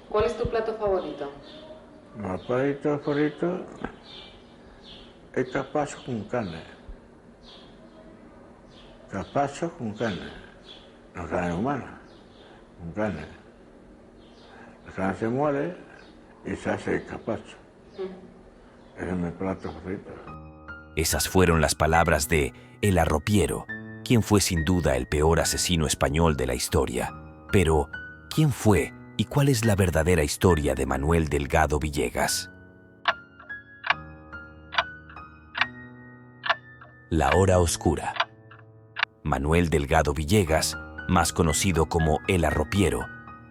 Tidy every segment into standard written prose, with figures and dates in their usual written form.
¿Cuál es tu plato favorito? Mi plato favorito es carpaccio con carne. Carpaccio con carne. No carne humana, con carne. La carne se muele y se hace el carpaccio. Ese es mi plato favorito. Esas fueron las palabras de El Arropiero, quien fue sin duda el peor asesino español de la historia. Pero, ¿quién fue y cuál es la verdadera historia de Manuel Delgado Villegas? La hora oscura. Manuel Delgado Villegas, más conocido como El Arropiero,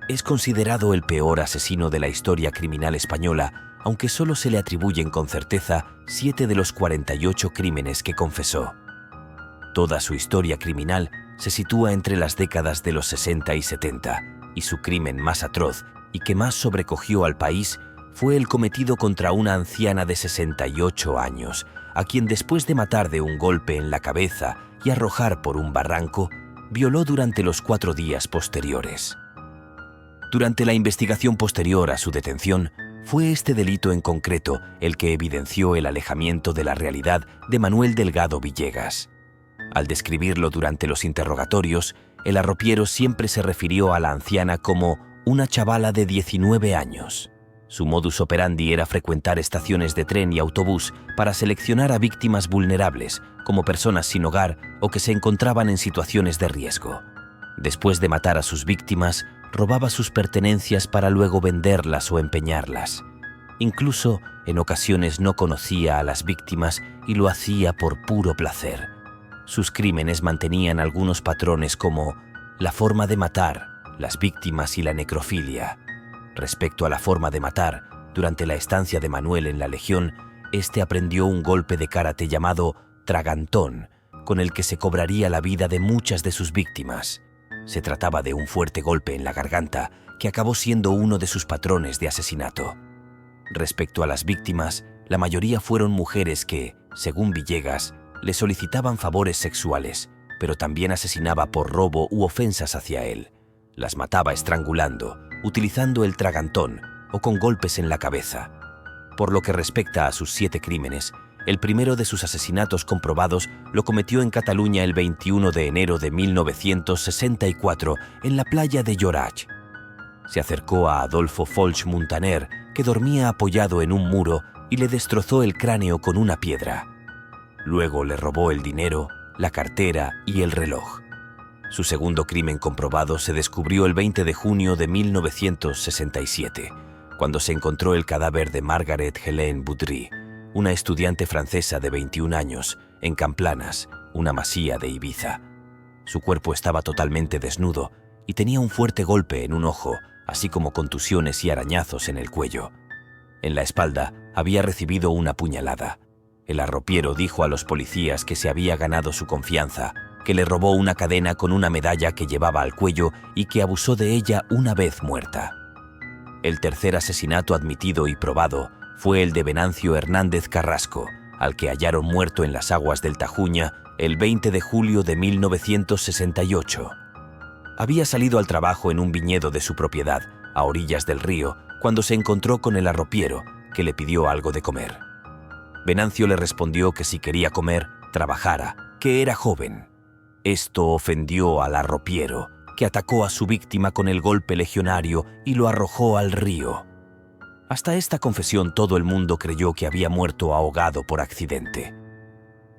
es considerado el peor asesino de la historia criminal española, aunque solo se le atribuyen con certeza 7 de los 48 crímenes que confesó. Toda su historia criminal se sitúa entre las décadas de los 60 y 70, y su crimen más atroz y que más sobrecogió al país fue el cometido contra una anciana de 68 años, a quien después de matar de un golpe en la cabeza y arrojar por un barranco, violó durante los 4 días posteriores. Durante la investigación posterior a su detención, fue este delito en concreto el que evidenció el alejamiento de la realidad de Manuel Delgado Villegas. Al describirlo durante los interrogatorios, el arropiero siempre se refirió a la anciana como una chavala de 19 años. Su modus operandi era frecuentar estaciones de tren y autobús para seleccionar a víctimas vulnerables, como personas sin hogar o que se encontraban en situaciones de riesgo. Después de matar a sus víctimas, robaba sus pertenencias para luego venderlas o empeñarlas. Incluso, en ocasiones no conocía a las víctimas y lo hacía por puro placer. Sus crímenes mantenían algunos patrones como la forma de matar, las víctimas y la necrofilia. Respecto a la forma de matar, durante la estancia de Manuel en la Legión, este aprendió un golpe de karate llamado tragantón, con el que se cobraría la vida de muchas de sus víctimas. Se trataba de un fuerte golpe en la garganta que acabó siendo uno de sus patrones de asesinato. Respecto a las víctimas, la mayoría fueron mujeres que, según Villegas, le solicitaban favores sexuales, pero también asesinaba por robo u ofensas hacia él. Las mataba estrangulando, utilizando el tragantón o con golpes en la cabeza. Por lo que respecta a sus 7 crímenes, el primero de sus asesinatos comprobados lo cometió en Cataluña el 21 de enero de 1964 en la playa de Lloraig. Se acercó a Adolfo Folch Muntaner, que dormía apoyado en un muro, y le destrozó el cráneo con una piedra. Luego le robó el dinero, la cartera y el reloj. Su segundo crimen comprobado se descubrió el 20 de junio de 1967, cuando se encontró el cadáver de Margaret Helene Boudry, una estudiante francesa de 21 años, en Camplanas, una masía de Ibiza. Su cuerpo estaba totalmente desnudo y tenía un fuerte golpe en un ojo, así como contusiones y arañazos en el cuello. En la espalda había recibido una puñalada. El arropiero dijo a los policías que se había ganado su confianza, que le robó una cadena con una medalla que llevaba al cuello y que abusó de ella una vez muerta. El tercer asesinato admitido y probado fue el de Venancio Hernández Carrasco, al que hallaron muerto en las aguas del Tajuña el 20 de julio de 1968. Había salido al trabajo en un viñedo de su propiedad, a orillas del río, cuando se encontró con el arropiero, que le pidió algo de comer. Venancio le respondió que si quería comer, trabajara, que era joven. Esto ofendió al arropiero, que atacó a su víctima con el golpe legionario y lo arrojó al río. Hasta esta confesión todo el mundo creyó que había muerto ahogado por accidente.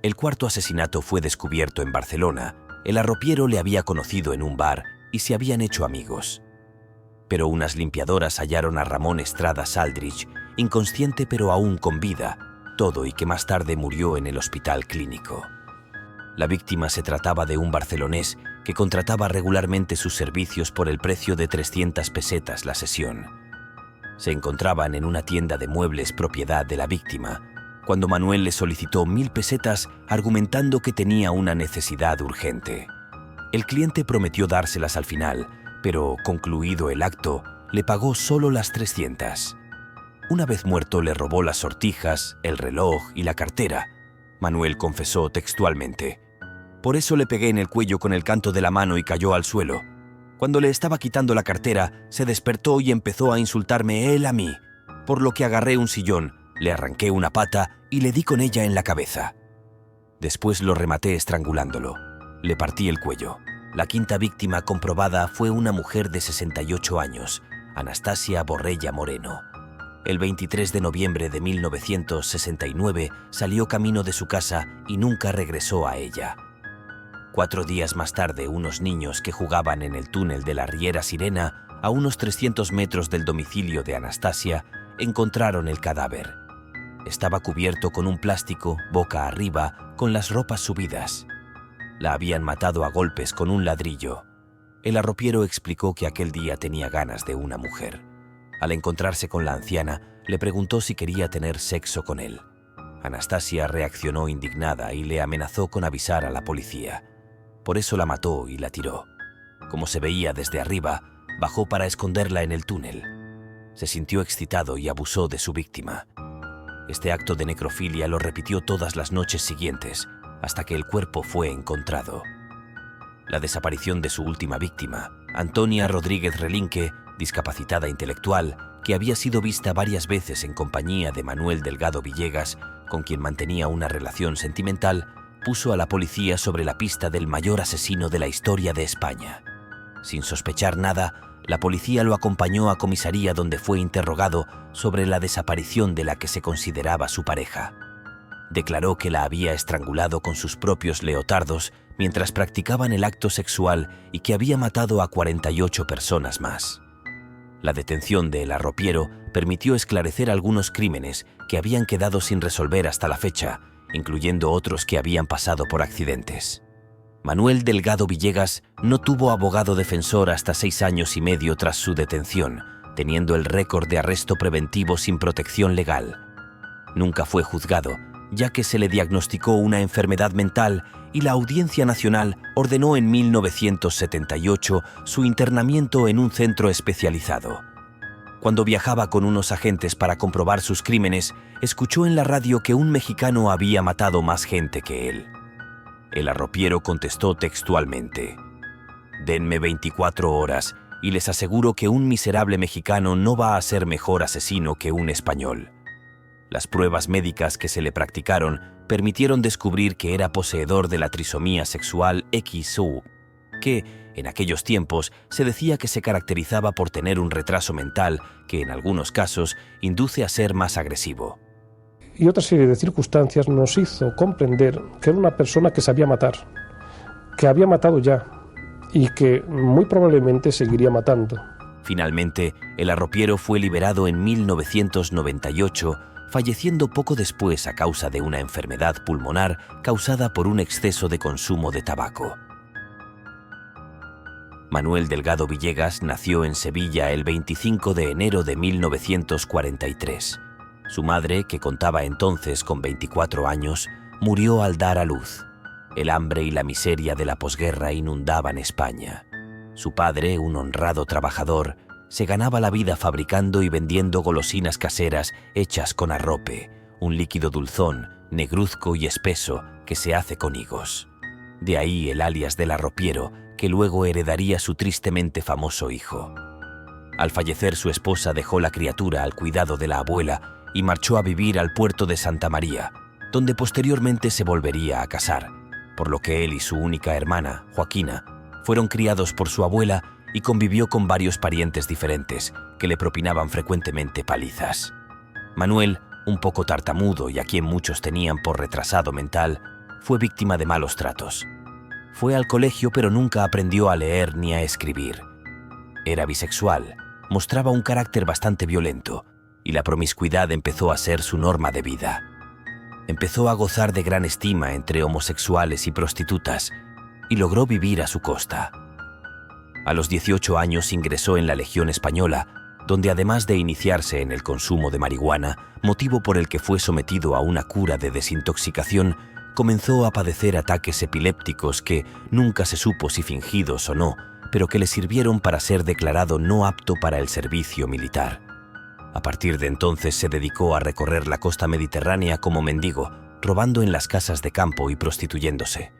El cuarto asesinato fue descubierto en Barcelona. El arropiero le había conocido en un bar y se habían hecho amigos. Pero unas limpiadoras hallaron a Ramón Estrada Saldrich, inconsciente pero aún con vida, todo y que más tarde murió en el hospital clínico. La víctima se trataba de un barcelonés que contrataba regularmente sus servicios por el precio de 300 pesetas la sesión. Se encontraban en una tienda de muebles propiedad de la víctima, cuando Manuel le solicitó 1000 pesetas argumentando que tenía una necesidad urgente. El cliente prometió dárselas al final, pero concluido el acto, le pagó solo las 300. Una vez muerto le robó las sortijas, el reloj y la cartera. Manuel confesó textualmente: «Por eso le pegué en el cuello con el canto de la mano y cayó al suelo. Cuando le estaba quitando la cartera, se despertó y empezó a insultarme él a mí, por lo que agarré un sillón, le arranqué una pata y le di con ella en la cabeza. Después lo rematé estrangulándolo. Le partí el cuello. La quinta víctima comprobada fue una mujer de 68 años, Anastasia Borrella Moreno. El 23 de noviembre de 1969 salió camino de su casa y nunca regresó a ella. 4 días más tarde, unos niños que jugaban en el túnel de la Riera Sirena, a unos 300 metros del domicilio de Anastasia, encontraron el cadáver. Estaba cubierto con un plástico, boca arriba, con las ropas subidas. La habían matado a golpes con un ladrillo. El arropiero explicó que aquel día tenía ganas de una mujer. Al encontrarse con la anciana, le preguntó si quería tener sexo con él. Anastasia reaccionó indignada y le amenazó con avisar a la policía. Por eso la mató y la tiró. Como se veía desde arriba, bajó para esconderla en el túnel. Se sintió excitado y abusó de su víctima. Este acto de necrofilia lo repitió todas las noches siguientes, hasta que el cuerpo fue encontrado. La desaparición de su última víctima, Antonia Rodríguez Relinque, discapacitada intelectual, que había sido vista varias veces en compañía de Manuel Delgado Villegas, con quien mantenía una relación sentimental, puso a la policía sobre la pista del mayor asesino de la historia de España. Sin sospechar nada, la policía lo acompañó a comisaría donde fue interrogado sobre la desaparición de la que se consideraba su pareja. Declaró que la había estrangulado con sus propios leotardos mientras practicaban el acto sexual y que había matado a 48 personas más. La detención de El Arropiero permitió esclarecer algunos crímenes que habían quedado sin resolver hasta la fecha, incluyendo otros que habían pasado por accidentes. Manuel Delgado Villegas no tuvo abogado defensor hasta 6 años y medio tras su detención, teniendo el récord de arresto preventivo sin protección legal. Nunca fue juzgado, ya que se le diagnosticó una enfermedad mental y la Audiencia Nacional ordenó en 1978 su internamiento en un centro especializado. Cuando viajaba con unos agentes para comprobar sus crímenes, escuchó en la radio que un mexicano había matado más gente que él. El arropiero contestó textualmente: «Denme 24 horas y les aseguro que un miserable mexicano no va a ser mejor asesino que un español». Las pruebas médicas que se le practicaron permitieron descubrir que era poseedor de la trisomía sexual XU, que, en aquellos tiempos, se decía que se caracterizaba por tener un retraso mental que, en algunos casos, induce a ser más agresivo. Y otra serie de circunstancias nos hizo comprender que era una persona que sabía matar, que había matado ya y que muy probablemente seguiría matando. Finalmente, el arropiero fue liberado en 1998, falleciendo poco después a causa de una enfermedad pulmonar causada por un exceso de consumo de tabaco. Manuel Delgado Villegas nació en Sevilla el 25 de enero de 1943. Su madre, que contaba entonces con 24 años, murió al dar a luz. El hambre y la miseria de la posguerra inundaban España. Su padre, un honrado trabajador, se ganaba la vida fabricando y vendiendo golosinas caseras hechas con arrope, un líquido dulzón, negruzco y espeso que se hace con higos. De ahí el alias del arropiero, que luego heredaría su tristemente famoso hijo. Al fallecer su esposa dejó la criatura al cuidado de la abuela y marchó a vivir al puerto de Santa María, donde posteriormente se volvería a casar, por lo que él y su única hermana, Joaquina, fueron criados por su abuela y convivió con varios parientes diferentes que le propinaban frecuentemente palizas. Manuel, un poco tartamudo y a quien muchos tenían por retrasado mental, fue víctima de malos tratos. Fue al colegio pero nunca aprendió a leer ni a escribir. Era bisexual, mostraba un carácter bastante violento y la promiscuidad empezó a ser su norma de vida. Empezó a gozar de gran estima entre homosexuales y prostitutas y logró vivir a su costa. A los 18 años ingresó en la Legión Española, donde además de iniciarse en el consumo de marihuana, motivo por el que fue sometido a una cura de desintoxicación, comenzó a padecer ataques epilépticos que nunca se supo si fingidos o no, pero que le sirvieron para ser declarado no apto para el servicio militar. A partir de entonces se dedicó a recorrer la costa mediterránea como mendigo, robando en las casas de campo y prostituyéndose.